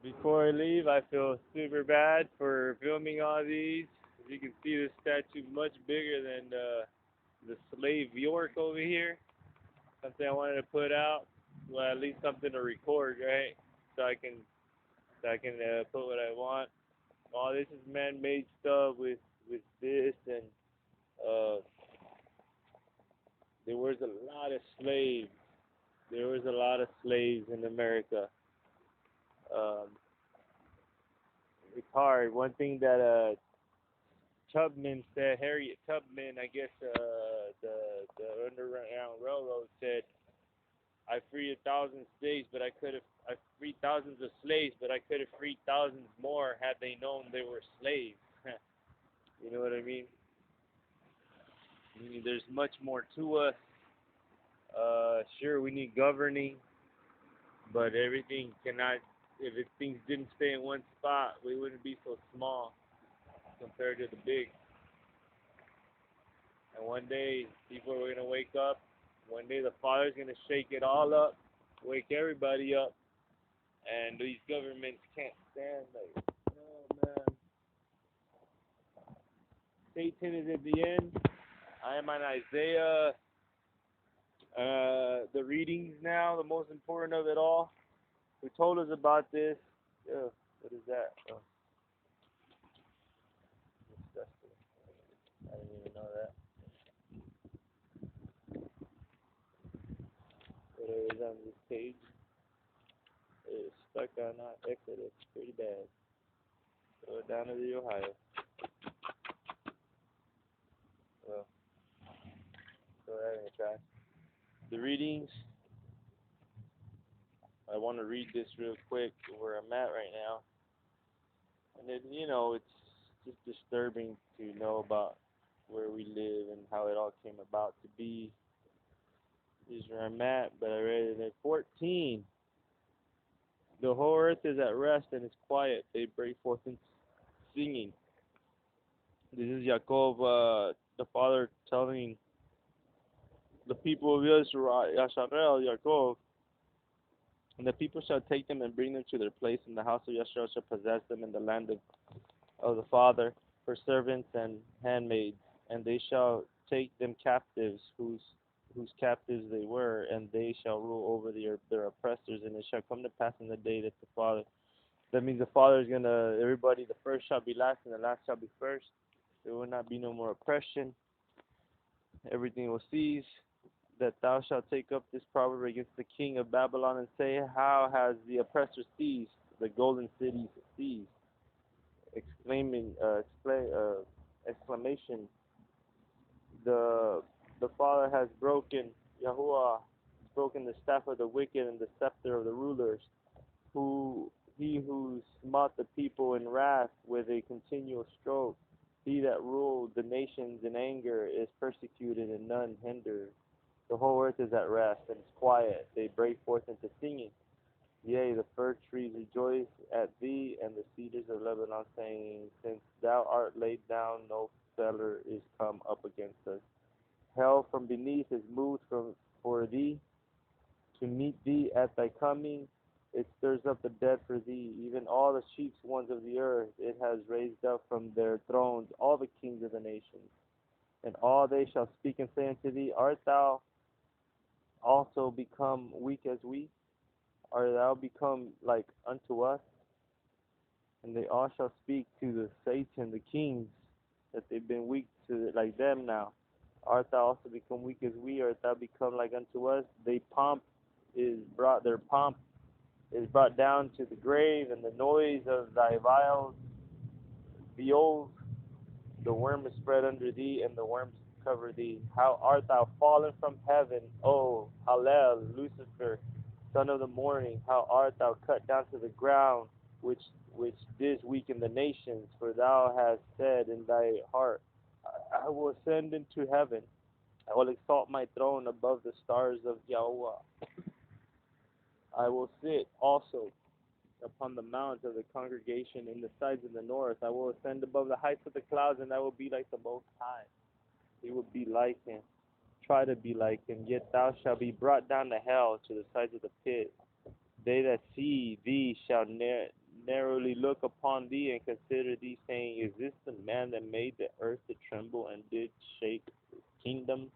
Before I leave, I feel super bad for filming all these. As you can see, this statue's much bigger than the slave York over here. Something I wanted to put out. Well, at least something to record, right? So I can put what I want. All this is man-made stuff with this, and uh, there was a lot of slaves. There was a lot of slaves in America. Um, it's hard. One thing that Tubman said, Harriet Tubman, I guess the Underground Railroad said, I freed 1,000 slaves, but I freed thousands of slaves, but I could have freed thousands more had they known they were slaves. You know what I mean? Meaning there's much more to us. Sure, we need governing, but everything cannot. If things didn't stay in one spot, we wouldn't be so small compared to the big. And one day, people are gonna wake up. One day, the Father's gonna shake it all up, wake everybody up, and these governments can't stand. Like, no man, Satan is at the end. I am on Isaiah. The readings now, the most important of it all. Who told us about this? What is that? Oh, disgusting. I didn't even know that. But it was on this page. It's stuck on Exodus. Pretty bad. Go down to the Ohio. Well, go ahead and try. The readings. I want to read this real quick where I'm at right now. And then, it's just disturbing to know about where we live and how it all came about to be. This is where I'm at, but I read it at 14. The whole earth is at rest and is quiet. They break forth in singing. This is Yaakov, the father, telling the people of Israel, Yasharel, Yaakov, and the people shall take them and bring them to their place, and the house of Yasharel shall possess them in the land of the father for servants and handmaids, and they shall take them captives, whose captives they were, and they shall rule over their oppressors, and it shall come to pass in the day that the father. That means the father is gonna everybody. The first shall be last, and the last shall be first. There will not be no more oppression. Everything will cease. That thou shalt take up this proverb against the king of Babylon and say, how has the oppressor ceased, the golden city ceased? Exclaiming, exclamation. The the Father has broken, Yahuwah has broken the staff of the wicked and the scepter of the rulers. Who he who smote the people in wrath with a continual stroke. He that ruled the nations in anger is persecuted and none hindered. The whole earth is at rest and is quiet. They break forth into singing. Yea, the fir trees rejoice at thee, and the cedars of Lebanon, saying, since thou art laid down, no feller is come up against us. Hell from beneath is moved for thee, to meet thee at thy coming. It stirs up the dead for thee, even all the chief ones of the earth. It has raised up from their thrones all the kings of the nations. And all they shall speak and say unto thee, art thou also become weak as we? Art thou become like unto us? And they all shall speak to the Satan, the kings, that they've been weak to like them now. Art thou also become weak as we? Art thou become like unto us? Their pomp is brought down to the grave, and the noise of thy viols. Behold, the worm is spread under thee, and the worms cover thee. How art thou fallen from heaven, O Hallel, Lucifer, son of the morning? How art thou cut down to the ground, which didst weaken the nations? For thou hast said in thy heart, I will ascend into heaven. I will exalt my throne above the stars of Yahweh. I will sit also upon the mounts of the congregation in the sides of the north. I will ascend above the heights of the clouds, and I will be like the Most High. He will be like him. Try to be like him. Yet thou shalt be brought down to hell, to the sides of the pit. They that see thee shall narrowly look upon thee and consider thee, saying, is this the man that made the earth to tremble and did shake his kingdom,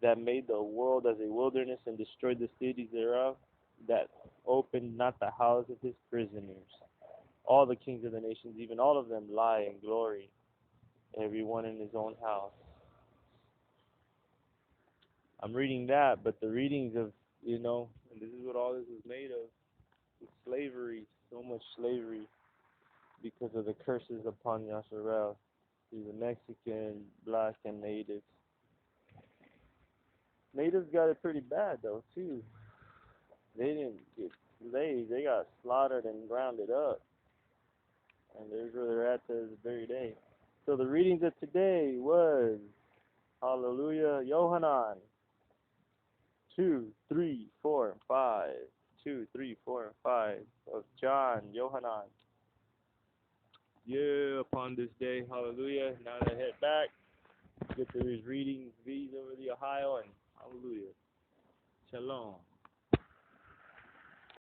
that made the world as a wilderness and destroyed the cities thereof, that opened not the house of his prisoners? All the kings of the nations, even all of them, lie in glory, every one in his own house. I'm reading that, but the readings of, and this is what all this was made of, is slavery, so much slavery, because of the curses upon Yasharel, through the Mexican, black, and natives. Natives got it pretty bad, though, too. They didn't get slaves, they got slaughtered and grounded up, and there's where they're at to this very day. So the readings of today was, hallelujah, Yohanan, 2, 3, 4, and 5. 2, 3, 4, and 5 of John, Yohanan. Yeah, upon this day, hallelujah. Now I head back, get to his readings, these over the Ohio, and hallelujah. Shalom.